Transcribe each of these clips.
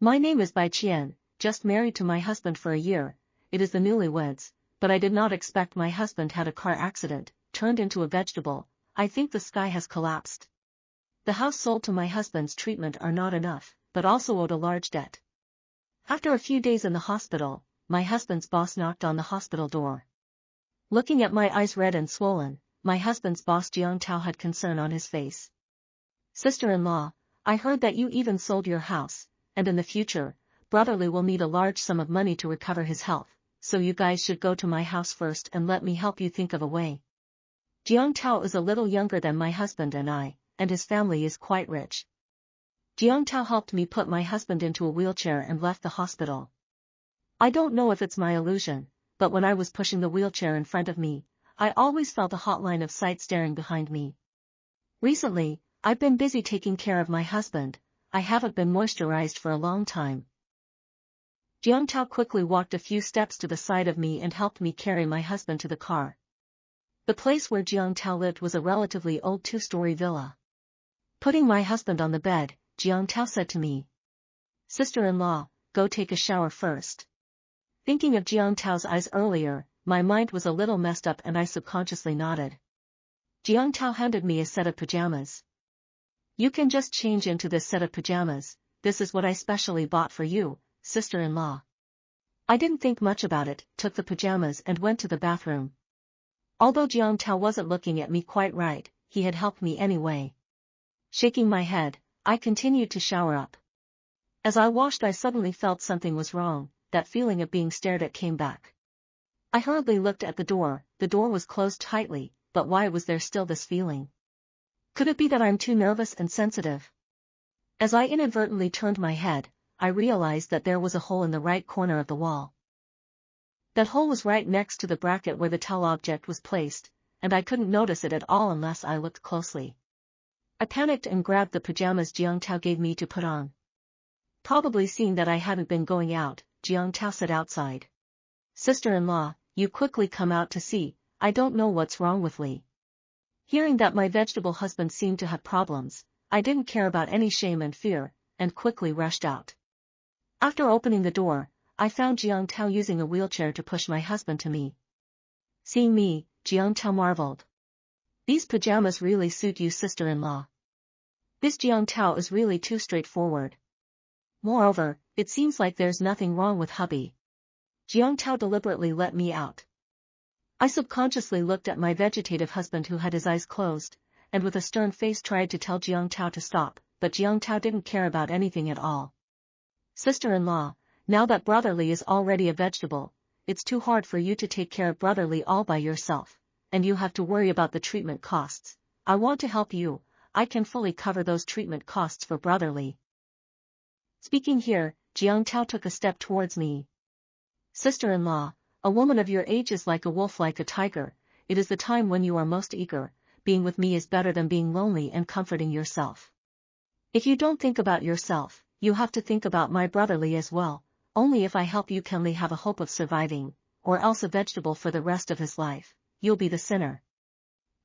My name is Bai Qian, just married to my husband for a year. It is the newlyweds, but I did not expect my husband had a car accident, turned into a vegetable. I think the sky has collapsed. The house sold to my husband's treatment are not enough, but also owed a large debt. After a few days in the hospital, my husband's boss knocked on the hospital door. Looking at my eyes red and swollen, my husband's boss Jiang Tao had concern on his face. Sister-in-law, I heard that you even sold your house, and in the future, brotherly will need a large sum of money to recover his health, so you guys should go to my house first and let me help you think of a way. Jiang Tao is a little younger than my husband and I, and his family is quite rich. Jiang Tao helped me put my husband into a wheelchair and left the hospital. I don't know if it's my illusion, but when I was pushing the wheelchair in front of me, I always felt a hot line of sight staring behind me. Recently, I've been busy taking care of my husband. I haven't been moisturized for a long time. Jiang Tao quickly walked a few steps to the side of me and helped me carry my husband to the car. The place where Jiang Tao lived was a relatively old two-story villa. Putting my husband on the bed, Jiang Tao said to me, "Sister-in-law, go take a shower first." Thinking of Jiang Tao's eyes earlier, my mind was a little messed up and I subconsciously nodded. Jiang Tao handed me a set of pajamas. "You can just change into this set of pajamas. This is what I specially bought for you, sister-in-law." I didn't think much about it, took the pajamas and went to the bathroom. Although Jiang Tao wasn't looking at me quite right, he had helped me anyway. Shaking my head, I continued to shower up. As I washed I suddenly felt something was wrong, that feeling of being stared at came back. I hurriedly looked at the door was closed tightly, but why was there still this feeling? Could it be that I'm too nervous and sensitive? As I inadvertently turned my head, I realized that there was a hole in the right corner of the wall. That hole was right next to the bracket where the towel object was placed, and I couldn't notice it at all unless I looked closely. I panicked and grabbed the pajamas Jiang Tao gave me to put on. Probably seeing that I hadn't been going out, Jiang Tao said outside, "Sister-in-law, you quickly come out to see, I don't know what's wrong with Li." Hearing that my vegetable husband seemed to have problems, I didn't care about any shame and fear, and quickly rushed out. After opening the door, I found Jiang Tao using a wheelchair to push my husband to me. Seeing me, Jiang Tao marveled. "These pajamas really suit you, sister-in-law. This Jiang Tao is really too straightforward. Moreover, it seems like there's nothing wrong with hubby." Jiang Tao deliberately let me out. I subconsciously looked at my vegetative husband who had his eyes closed, and with a stern face tried to tell Jiang Tao to stop, but Jiang Tao didn't care about anything at all. "Sister-in-law, now that brotherly is already a vegetable, it's too hard for you to take care of brotherly all by yourself, and you have to worry about the treatment costs. I want to help you, I can fully cover those treatment costs for brotherly." Speaking here, Jiang Tao took a step towards me. "Sister-in-law, a woman of your age is like a wolf, like a tiger. It is the time when you are most eager. Being with me is better than being lonely and comforting yourself. If you don't think about yourself, you have to think about my brotherly as well. Only if I help you can Li have a hope of surviving, or else a vegetable for the rest of his life. You'll be the sinner.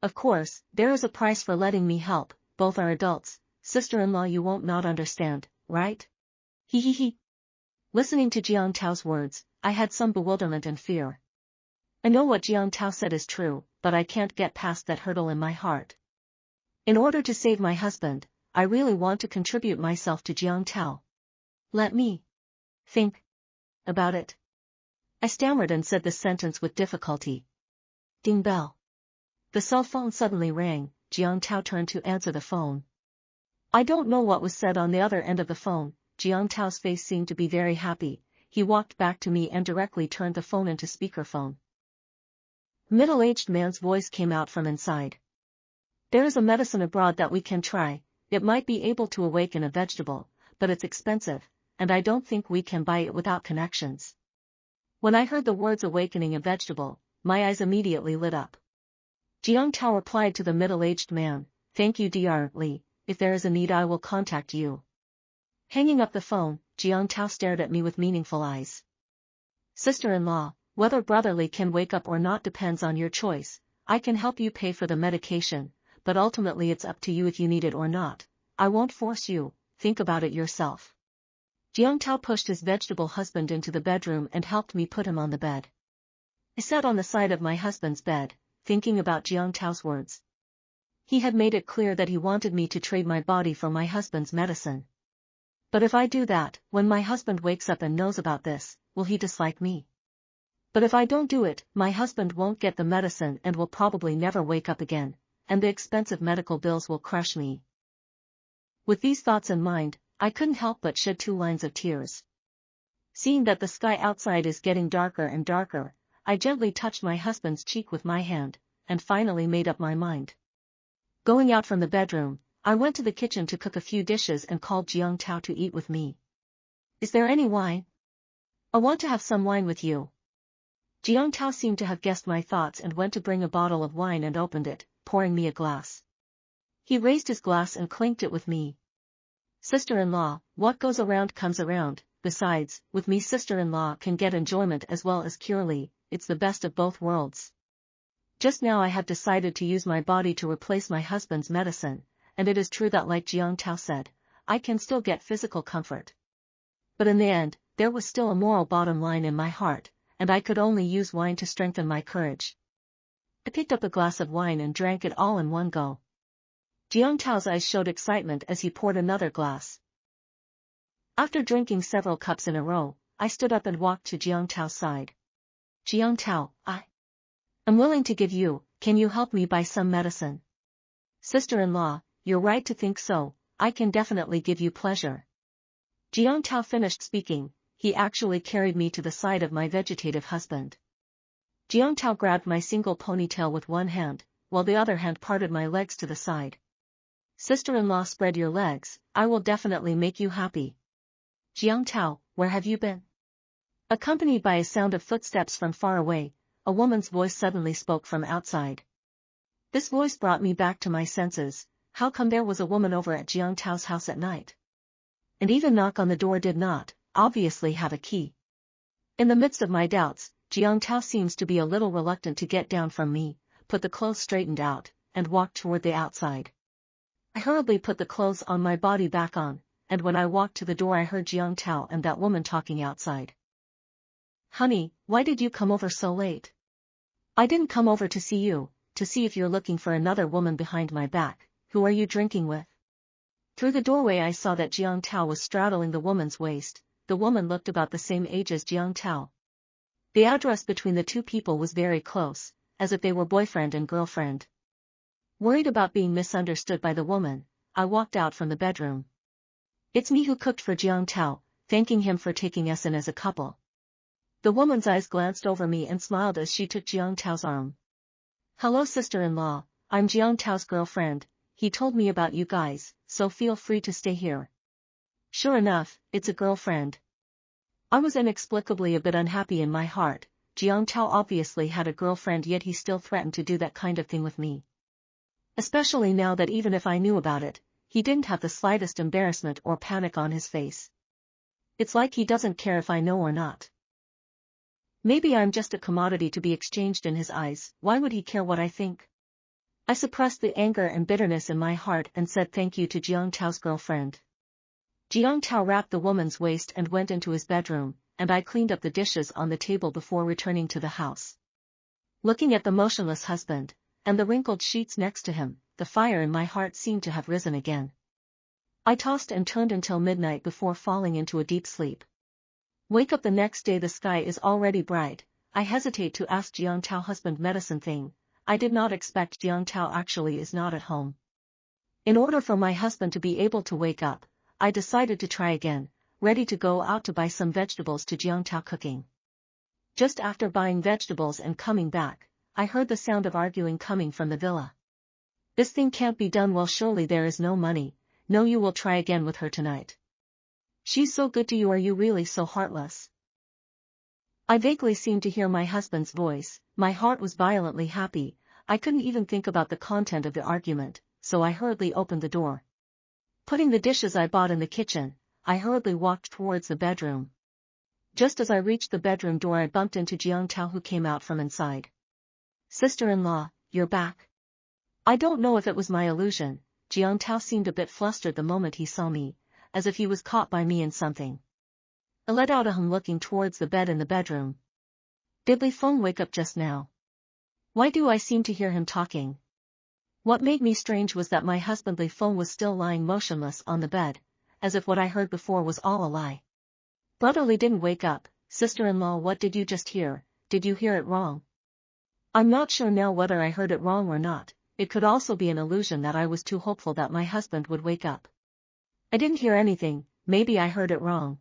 Of course, there is a price for letting me help, both are adults. Sister-in-law, you won't not understand, right? He he he." Listening to Jiang Tao's words, I had some bewilderment and fear. I know what Jiang Tao said is true, but I can't get past that hurdle in my heart. In order to save my husband, I really want to contribute myself to Jiang Tao. Let me think about it. I stammered and said this sentence with difficulty. Ding bell. The cell phone suddenly rang. Jiang Tao turned to answer the phone. I don't know what was said on the other end of the phone. Jiang Tao's face seemed to be very happy. He walked back to me and directly turned the phone into speakerphone. A middle-aged man's voice came out from inside. "There is a medicine abroad that we can try. It might be able to awaken a vegetable, but it's expensive, and I don't think we can buy it without connections." When I heard the words awakening a vegetable, my eyes immediately lit up. Jiang Tao replied to the middle-aged man, "Thank you, Dr. Li. If there is a need I will contact you." Hanging up the phone, Jiang Tao stared at me with meaningful eyes. "Sister-in-law, whether brotherly can wake up or not depends on your choice. I can help you pay for the medication, but ultimately it's up to you if you need it or not. I won't force you, think about it yourself." Jiang Tao pushed his vegetable husband into the bedroom and helped me put him on the bed. I sat on the side of my husband's bed, thinking about Jiang Tao's words. He had made it clear that he wanted me to trade my body for my husband's medicine. But if I do that, when my husband wakes up and knows about this, will he dislike me? But if I don't do it, my husband won't get the medicine and will probably never wake up again, and the expensive medical bills will crush me. With these thoughts in mind, I couldn't help but shed 2 lines of tears. Seeing that the sky outside is getting darker and darker, I gently touched my husband's cheek with my hand, and finally made up my mind. Going out from the bedroom, I went to the kitchen to cook a few dishes and called Jiang Tao to eat with me. Is there any wine? I want to have some wine with you. Jiang Tao seemed to have guessed my thoughts and went to bring a bottle of wine and opened it, pouring me a glass. He raised his glass and clinked it with me. Sister-in-law, what goes around comes around. Besides, with me sister-in-law can get enjoyment as well as curely, it's the best of both worlds. Just now I have decided to use my body to replace my husband's medicine, and it is true that like Jiang Tao said, I can still get physical comfort. But in the end, there was still a moral bottom line in my heart, and I could only use wine to strengthen my courage. I picked up a glass of wine and drank it all in one go. Jiang Tao's eyes showed excitement as he poured another glass. After drinking several cups in a row, I stood up and walked to Jiang Tao's side. Jiang Tao, I'm willing to give you, can you help me buy some medicine? Sister-in-law, you're right to think so, I can definitely give you pleasure. Jiang Tao finished speaking, he actually carried me to the side of my vegetative husband. Jiang Tao grabbed my single ponytail with one hand, while the other hand parted my legs to the side. Sister-in-law, spread your legs, I will definitely make you happy. Jiang Tao, where have you been? Accompanied by a sound of footsteps from far away, a woman's voice suddenly spoke from outside. This voice brought me back to my senses. How come there was a woman over at Jiang Tao's house at night? And even knock on the door did not, obviously have a key. In the midst of my doubts, Jiang Tao seems to be a little reluctant to get down from me, put the clothes straightened out, and walked toward the outside. I hurriedly put the clothes on my body back on, and when I walked to the door I heard Jiang Tao and that woman talking outside. Honey, why did you come over so late? I didn't come over to see you, to see if you're looking for another woman behind my back. Who are you drinking with? Through the doorway I saw that Jiang Tao was straddling the woman's waist. The woman looked about the same age as Jiang Tao. The address between the two people was very close, as if they were boyfriend and girlfriend. Worried about being misunderstood by the woman, I walked out from the bedroom. It's me who cooked for Jiang Tao, thanking him for taking us in as a couple. The woman's eyes glanced over me and smiled as she took Jiang Tao's arm. Hello sister-in-law, I'm Jiang Tao's girlfriend, he told me about you guys, so feel free to stay here. Sure enough, it's a girlfriend. I was inexplicably a bit unhappy in my heart. Jiang Tao obviously had a girlfriend, yet he still threatened to do that kind of thing with me. Especially now that even if I knew about it, he didn't have the slightest embarrassment or panic on his face. It's like he doesn't care if I know or not. Maybe I'm just a commodity to be exchanged in his eyes. Why would he care what I think? I suppressed the anger and bitterness in my heart and said thank you to Jiang Tao's girlfriend. Jiang Tao wrapped the woman's waist and went into his bedroom, and I cleaned up the dishes on the table before returning to the house. Looking at the motionless husband, and the wrinkled sheets next to him, the fire in my heart seemed to have risen again. I tossed and turned until midnight before falling into a deep sleep. Wake up the next day, the sky is already bright. I hesitate to ask Jiang Tao husband medicine thing. I did not expect Jiang Tao actually is not at home. In order for my husband to be able to wake up, I decided to try again, ready to go out to buy some vegetables to Jiang Tao cooking. Just after buying vegetables and coming back, I heard the sound of arguing coming from the villa. This thing can't be done well, surely there is no money. No, you will try again with her tonight. She's so good to you, are you really so heartless? I vaguely seemed to hear my husband's voice. My heart was violently happy. I couldn't even think about the content of the argument, so I hurriedly opened the door. Putting the dishes I bought in the kitchen, I hurriedly walked towards the bedroom. Just as I reached the bedroom door I bumped into Jiang Tao, who came out from inside. Sister-in-law, you're back. I don't know if it was my illusion. Jiang Tao seemed a bit flustered the moment he saw me, as if he was caught by me in something. I let out a hum looking towards the bed in the bedroom. Did Li Feng wake up just now? Why do I seem to hear him talking? What made me strange was that my husband Li Feng was still lying motionless on the bed, as if what I heard before was all a lie. Brother Li didn't wake up. Sister-in-law, what did you just hear? Did you hear it wrong? I'm not sure now whether I heard it wrong or not. It could also be an illusion that I was too hopeful that my husband would wake up. I didn't hear anything, maybe I heard it wrong.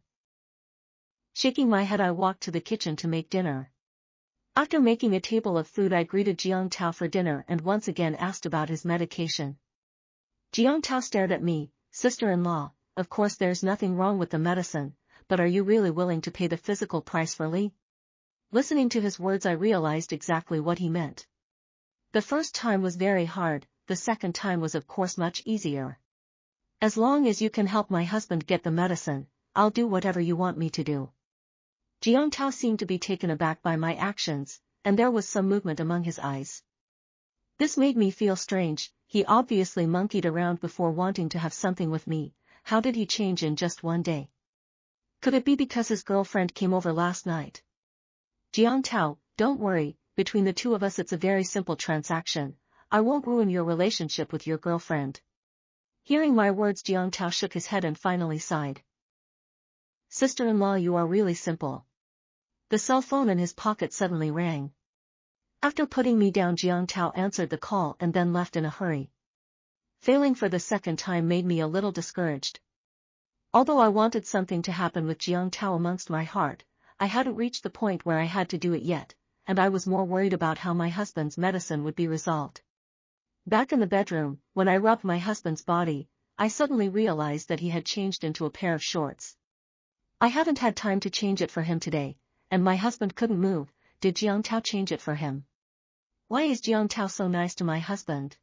Shaking my head, I walked to the kitchen to make dinner. After making a table of food, I greeted Jiang Tao for dinner and once again asked about his medication. Jiang Tao stared at me. Sister-in-law, of course there's nothing wrong with the medicine, but are you really willing to pay the physical price for Li? Listening to his words, I realized exactly what he meant. The first time was very hard, the second time was of course much easier. As long as you can help my husband get the medicine, I'll do whatever you want me to do. Jiang Tao seemed to be taken aback by my actions, and there was some movement among his eyes. This made me feel strange. He obviously monkeyed around before wanting to have something with me. How did he change in just one day? Could it be because his girlfriend came over last night? Jiang Tao, don't worry, between the two of us it's a very simple transaction. I won't ruin your relationship with your girlfriend. Hearing my words, Jiang Tao shook his head and finally sighed. Sister-in-law, you are really simple. The cell phone in his pocket suddenly rang. After putting me down, Jiang Tao answered the call and then left in a hurry. Failing for the second time made me a little discouraged. Although I wanted something to happen with Jiang Tao amongst my heart, I hadn't reached the point where I had to do it yet, and I was more worried about how my husband's medicine would be resolved. Back in the bedroom, when I rubbed my husband's body, I suddenly realized that he had changed into a pair of shorts. I haven't had time to change it for him today, and my husband couldn't move. Did Jiang Tao change it for him? Why is Jiang Tao so nice to my husband?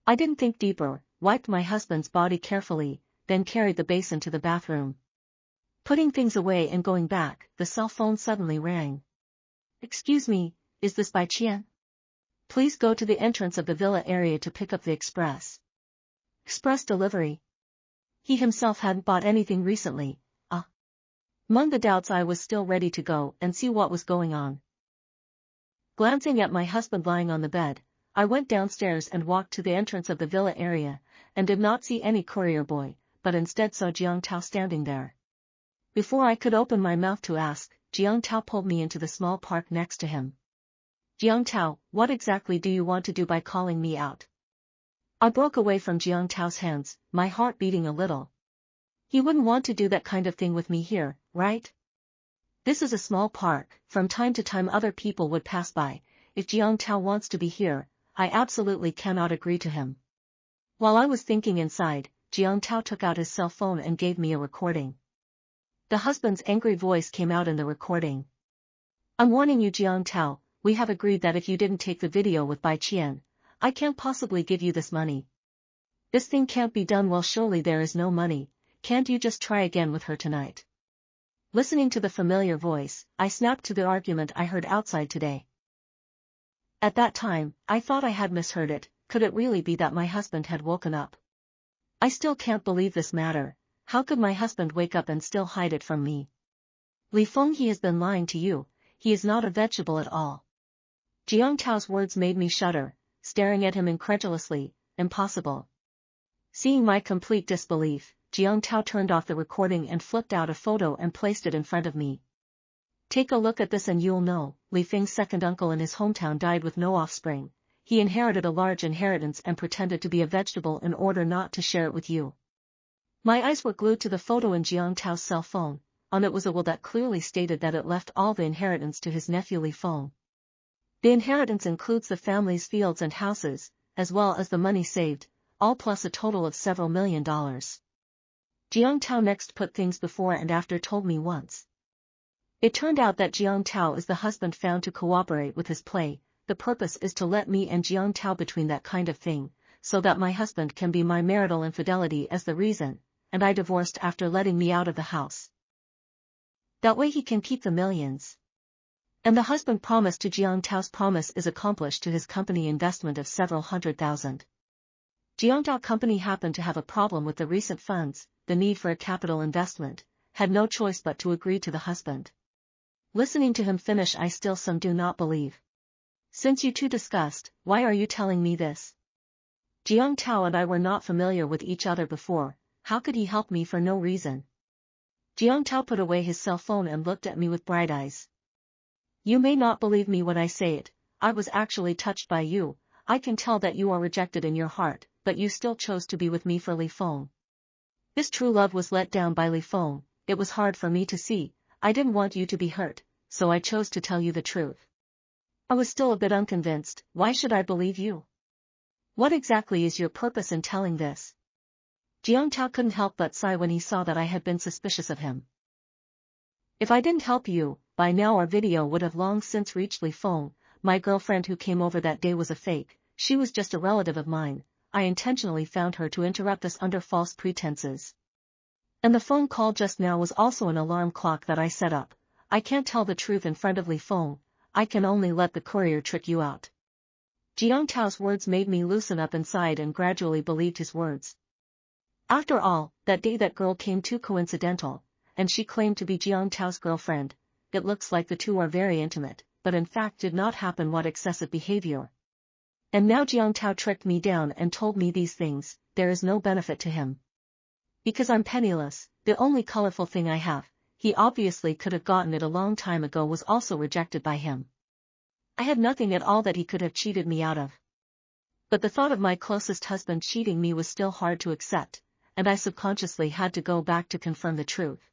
I didn't think deeper, wiped my husband's body carefully, then carried the basin to the bathroom. Putting things away and going back, the cell phone suddenly rang. Excuse me, is this Bai Qian? Please go to the entrance of the villa area to pick up the express. Express delivery. He himself hadn't bought anything recently. Among the doubts, I was still ready to go and see what was going on. Glancing at my husband lying on the bed, I went downstairs and walked to the entrance of the villa area, and did not see any courier boy, but instead saw Jiang Tao standing there. Before I could open my mouth to ask, Jiang Tao pulled me into the small park next to him. Jiang Tao, what exactly do you want to do by calling me out? I broke away from Jiang Tao's hands, my heart beating a little. He wouldn't want to do that kind of thing with me here, right? This is a small park, from time to time other people would pass by. If Jiang Tao wants to be here, I absolutely cannot agree to him. While I was thinking inside, Jiang Tao took out his cell phone and gave me a recording. The husband's angry voice came out in the recording. I'm warning you, Jiang Tao, we have agreed that if you didn't take the video with Bai Qian, I can't possibly give you this money. This thing can't be done. Well, surely there is no money. Can't you just try again with her tonight? Listening to the familiar voice, I snapped to the argument I heard outside today. At that time, I thought I had misheard it. Could it really be that my husband had woken up? I still can't believe this matter. How could my husband wake up and still hide it from me? Li Feng, he has been lying to you. He is not a vegetable at all. Jiang Tao's words made me shudder, staring at him incredulously. Impossible. Seeing my complete disbelief, Jiang Tao turned off the recording and flipped out a photo and placed it in front of me. Take a look at this and you'll know. Li Feng's second uncle in his hometown died with no offspring. He inherited a large inheritance and pretended to be a vegetable in order not to share it with you. My eyes were glued to the photo in Jiang Tao's cell phone. On it was a will that clearly stated that it left all the inheritance to his nephew Li Feng. The inheritance includes the family's fields and houses, as well as the money saved, all plus a total of several $1 million. Jiang Tao next put things before and after told me once. It turned out that Jiang Tao is the husband found to cooperate with his play. The purpose is to let me and Jiang Tao between that kind of thing, so that my husband can be my marital infidelity as the reason, and I divorced after letting me out of the house. That way he can keep the millions. And the husband promised to Jiang Tao's promise is accomplished to his company investment of several $100,000. Jiang Tao company happened to have a problem with the recent funds, the need for a capital investment, had no choice but to agree to the husband. Listening to him finish, I still some do not believe. Since you two discussed, why are you telling me this? Jiang Tao and I were not familiar with each other before, how could he help me for no reason? Jiang Tao put away his cell phone and looked at me with bright eyes. You may not believe me when I say it, I was actually touched by you. I can tell that you are rejected in your heart, but you still chose to be with me for Li Feng. This true love was let down by Li Feng. It was hard for me to see. I didn't want you to be hurt, so I chose to tell you the truth. I was still a bit unconvinced. Why should I believe you? What exactly is your purpose in telling this? Jiang Tao couldn't help but sigh when he saw that I had been suspicious of him. If I didn't help you, by now our video would have long since reached Li Feng. My girlfriend who came over that day was a fake, she was just a relative of mine. I intentionally found her to interrupt us under false pretenses. And the phone call just now was also an alarm clock that I set up. I can't tell the truth in front of Li Feng, I can only let the courier trick you out. Jiang Tao's words made me loosen up inside and gradually believed his words. After all, that day that girl came too coincidental, and she claimed to be Jiang Tao's girlfriend. It looks like the two are very intimate, but in fact did not happen. What excessive behavior. And now Jiang Tao tricked me down and told me these things. There is no benefit to him. Because I'm penniless, the only colorful thing I have, he obviously could have gotten it a long time ago, was also rejected by him. I had nothing at all that he could have cheated me out of. But the thought of my closest husband cheating me was still hard to accept, and I subconsciously had to go back to confirm the truth.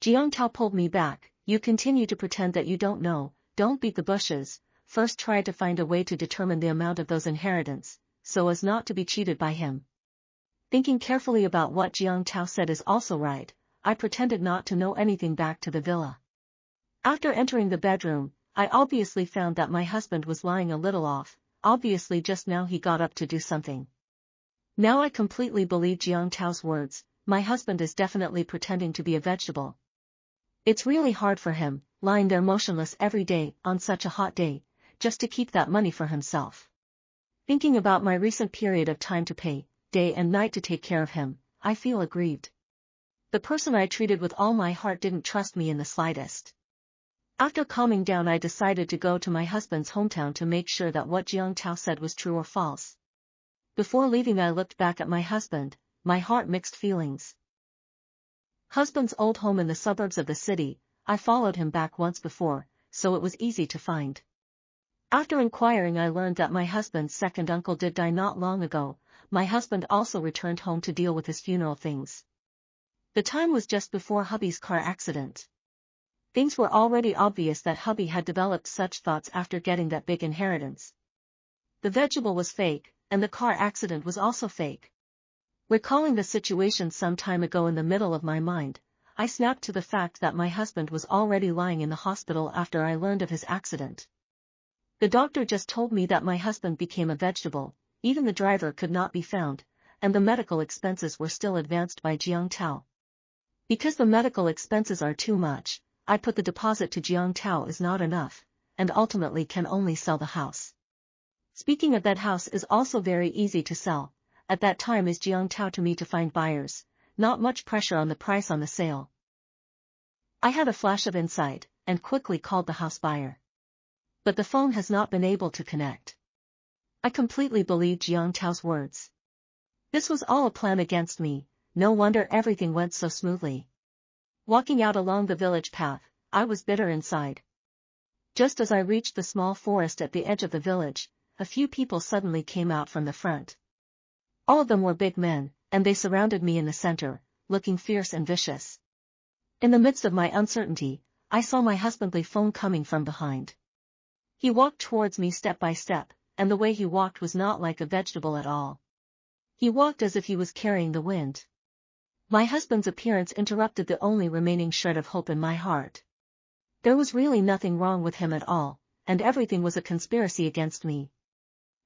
Jiang Tao pulled me back. You continue to pretend that you don't know, don't beat the bushes, first try to find a way to determine the amount of those inheritance, so as not to be cheated by him. Thinking carefully about what Jiang Tao said is also right, I pretended not to know anything back to the villa. After entering the bedroom, I obviously found that my husband was lying a little off, obviously just now he got up to do something. Now I completely believe Jiang Tao's words, my husband is definitely pretending to be a vegetable. It's really hard for him, lying there motionless every day, on such a hot day, just to keep that money for himself. Thinking about my recent period of time to pay, day and night to take care of him, I feel aggrieved. The person I treated with all my heart didn't trust me in the slightest. After calming down, I decided to go to my husband's hometown to make sure that what Jiang Tao said was true or false. Before leaving, I looked back at my husband, my heart mixed feelings. Husband's old home in the suburbs of the city, I followed him back once before, so it was easy to find. After inquiring, I learned that my husband's second uncle did die not long ago. My husband also returned home to deal with his funeral things. The time was just before hubby's car accident. Things were already obvious that hubby had developed such thoughts after getting that big inheritance. The vegetable was fake, and the car accident was also fake. Recalling the situation some time ago in the middle of my mind, I snapped to the fact that my husband was already lying in the hospital after I learned of his accident. The doctor just told me that my husband became a vegetable, even the driver could not be found, and the medical expenses were still advanced by Jiang Tao. Because the medical expenses are too much, I put the deposit to Jiang Tao is not enough, and ultimately can only sell the house. Speaking of that house is also very easy to sell. At that time is Jiang Tao to me to find buyers, not much pressure on the price on the sale. I had a flash of insight, and quickly called the house buyer. But the phone has not been able to connect. I completely believed Jiang Tao's words. This was all a plan against me, no wonder everything went so smoothly. Walking out along the village path, I was bitter inside. Just as I reached the small forest at the edge of the village, a few people suddenly came out from the front. All of them were big men, and they surrounded me in the center, looking fierce and vicious. In the midst of my uncertainty, I saw my husband Li Feng coming from behind. He walked towards me step by step, and the way he walked was not like a vegetable at all. He walked as if he was carrying the wind. My husband's appearance interrupted the only remaining shred of hope in my heart. There was really nothing wrong with him at all, and everything was a conspiracy against me.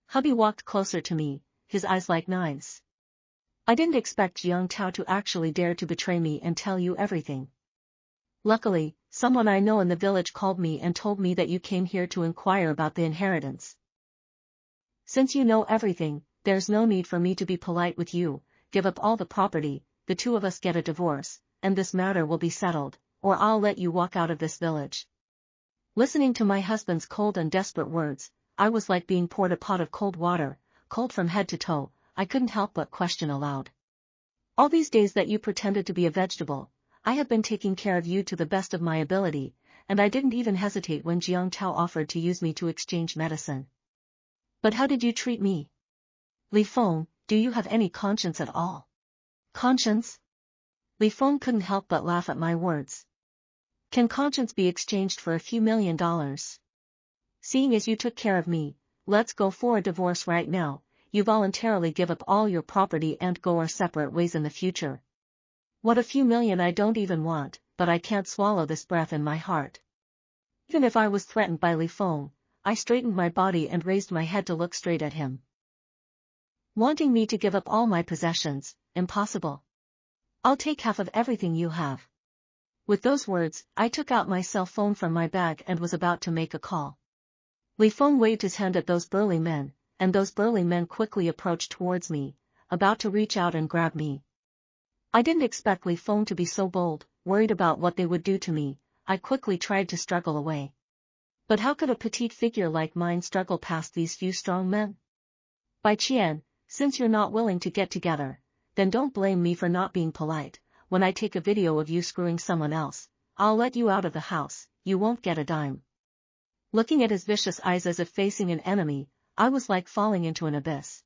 Hubby walked closer to me, his eyes like knives. I didn't expect Jiang Tao to actually dare to betray me and tell you everything. Luckily, someone I know in the village called me and told me that you came here to inquire about the inheritance. Since you know everything, there's no need for me to be polite with you, give up all the property, the two of us get a divorce, and this matter will be settled, or I'll let you walk out of this village. Listening to my husband's cold and desperate words, I was like being poured a pot of cold water, cold from head to toe. I couldn't help but question aloud. All these days that you pretended to be a vegetable, I have been taking care of you to the best of my ability, and I didn't even hesitate when Jiang Tao offered to use me to exchange medicine. But how did you treat me? Li Feng, do you have any conscience at all? Conscience? Li Feng couldn't help but laugh at my words. Can conscience be exchanged for a few $1 million? Seeing as you took care of me, let's go for a divorce right now. You voluntarily give up all your property and go our separate ways in the future. What a few million I don't even want, but I can't swallow this breath in my heart. Even if I was threatened by Li Feng, I straightened my body and raised my head to look straight at him. Wanting me to give up all my possessions, impossible. I'll take half of everything you have. With those words, I took out my cell phone from my bag and was about to make a call. Li Feng waved his hand at those burly men, and those burly men quickly approached towards me, about to reach out and grab me. I didn't expect Li Feng to be so bold. Worried about what they would do to me, I quickly tried to struggle away. But how could a petite figure like mine struggle past these few strong men? Bai Qian, since you're not willing to get together, then don't blame me for not being polite. When I take a video of you screwing someone else, I'll let you out of the house, you won't get a dime. Looking at his vicious eyes as if facing an enemy, I was like falling into an abyss.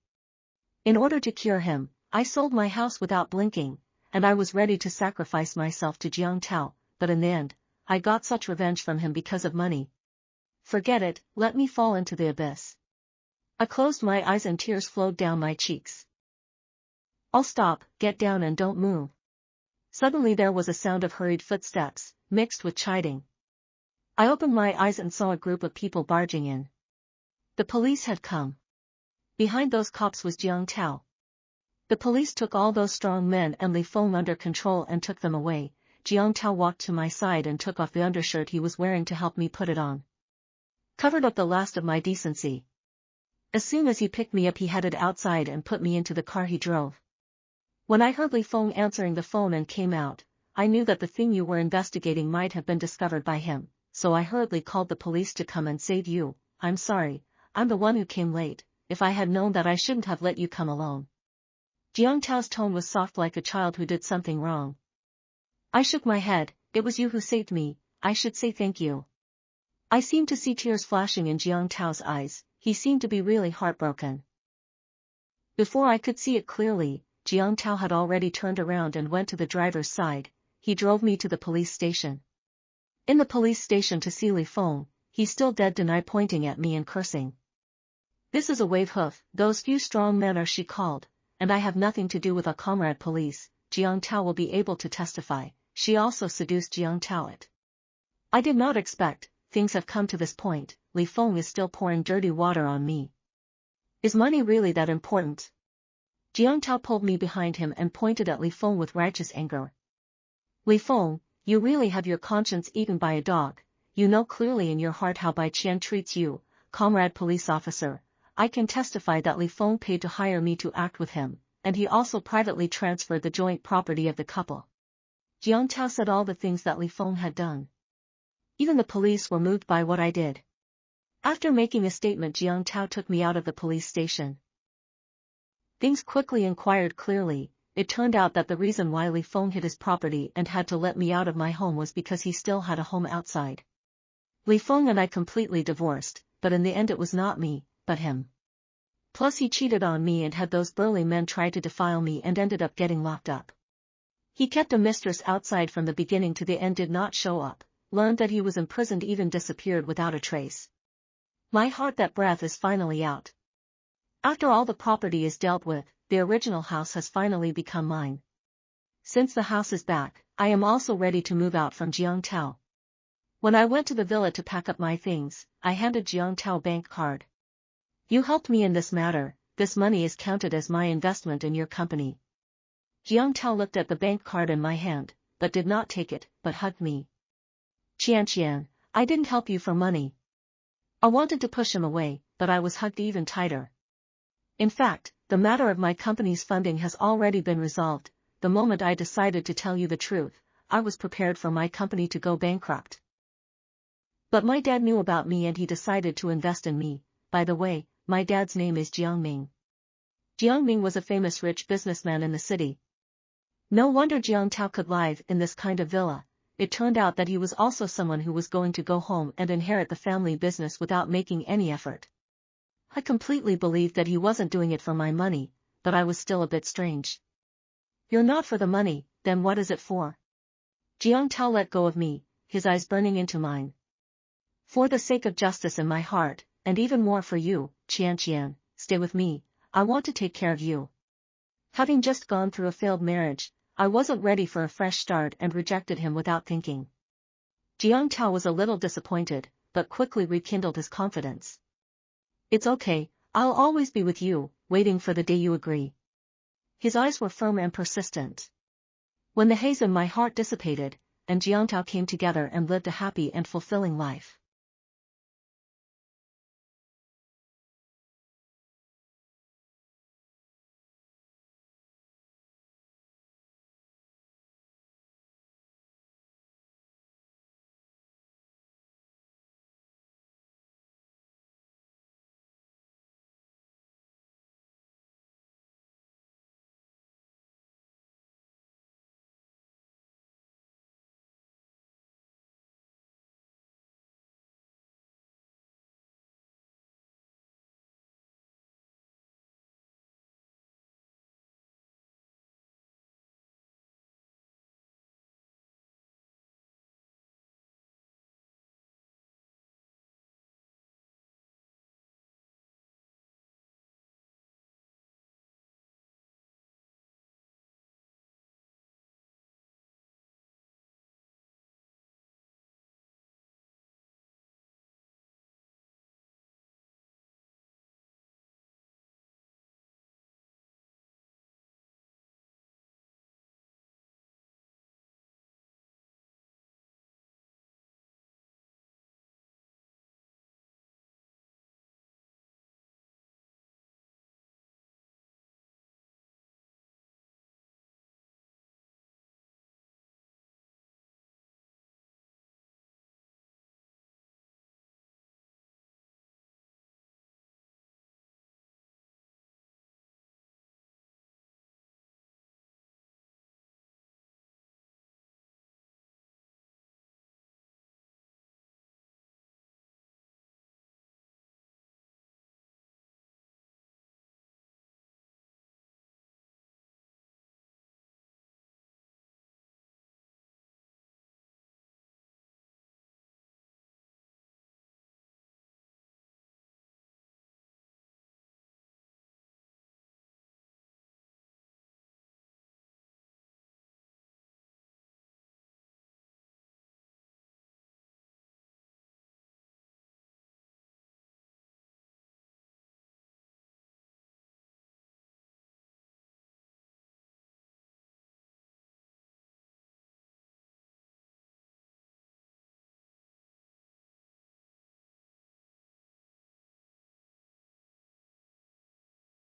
In order to cure him, I sold my house without blinking, and I was ready to sacrifice myself to Jiang Tao, but in the end, I got such revenge from him because of money. Forget it, let me fall into the abyss. I closed my eyes and tears flowed down my cheeks. I'll stop, get down and don't move. Suddenly there was a sound of hurried footsteps, mixed with chiding. I opened my eyes and saw a group of people barging in. The police had come. Behind those cops was Jiang Tao. The police took all those strong men and Li Feng under control and took them away. Jiang Tao walked to my side and took off the undershirt he was wearing to help me put it on. Covered up the last of my decency. As soon as he picked me up he headed outside and put me into the car he drove. When I heard Li Feng answering the phone and came out, I knew that the thing you were investigating might have been discovered by him, so I hurriedly called the police to come and save you. I'm sorry, I'm the one who came late. If I had known that I shouldn't have let you come alone. Jiang Tao's tone was soft like a child who did something wrong. I shook my head. It was you who saved me, I should say thank you. I seemed to see tears flashing in Jiang Tao's eyes, he seemed to be really heartbroken. Before I could see it clearly, Jiang Tao had already turned around and went to the driver's side. He drove me to the police station. In the police station to see Li Feng, he still dead denied, pointing at me and cursing. This is a wave hoof, those few strong men are she called, and I have nothing to do with a comrade police. Jiang Tao will be able to testify. She also seduced Jiang Tao. I did not expect, things have come to this point. Li Feng is still pouring dirty water on me. Is money really that important? Jiang Tao pulled me behind him and pointed at Li Feng with righteous anger. Li Feng, you really have your conscience eaten by a dog. You know clearly in your heart how Bai Qian treats you, comrade police officer. I can testify that Li Feng paid to hire me to act with him, and he also privately transferred the joint property of the couple. Jiang Tao said all the things that Li Feng had done. Even the police were moved by what I did. After making a statement, Jiang Tao took me out of the police station. Things quickly inquired clearly. It turned out that the reason why Li Feng hid his property and had to let me out of my home was because he still had a home outside. Li Feng and I completely divorced, but in the end it was not me, but him. Plus he cheated on me and had those burly men try to defile me and ended up getting locked up. He kept a mistress outside from the beginning to the end, did not show up, learned that he was imprisoned, even disappeared without a trace. My heart, that breath is finally out. After all the property is dealt with, the original house has finally become mine. Since the house is back, I am also ready to move out from Jiang Tao. When I went to the villa to pack up my things, I handed Jiang Tao a bank card. You helped me in this matter, this money is counted as my investment in your company. Jiang Tao looked at the bank card in my hand, but did not take it, but hugged me. Qian, I didn't help you for money. I wanted to push him away, but I was hugged even tighter. In fact, the matter of my company's funding has already been resolved. The moment I decided to tell you the truth, I was prepared for my company to go bankrupt. But my dad knew about me and he decided to invest in me. By the way, my dad's name is Jiang Ming. Jiang Ming was a famous rich businessman in the city. No wonder Jiang Tao could live in this kind of villa. It turned out that he was also someone who was going to go home and inherit the family business without making any effort. I completely believed that he wasn't doing it for my money, but I was still a bit strange. You're not for the money, then what is it for? Jiang Tao let go of me, his eyes burning into mine. For the sake of justice in my heart, and even more for you, Qian, stay with me, I want to take care of you. Having just gone through a failed marriage, I wasn't ready for a fresh start and rejected him without thinking. Jiang Tao was a little disappointed, but quickly rekindled his confidence. It's okay, I'll always be with you, waiting for the day you agree. His eyes were firm and persistent. When the haze in my heart dissipated, and Jiang Tao came together and lived a happy and fulfilling life.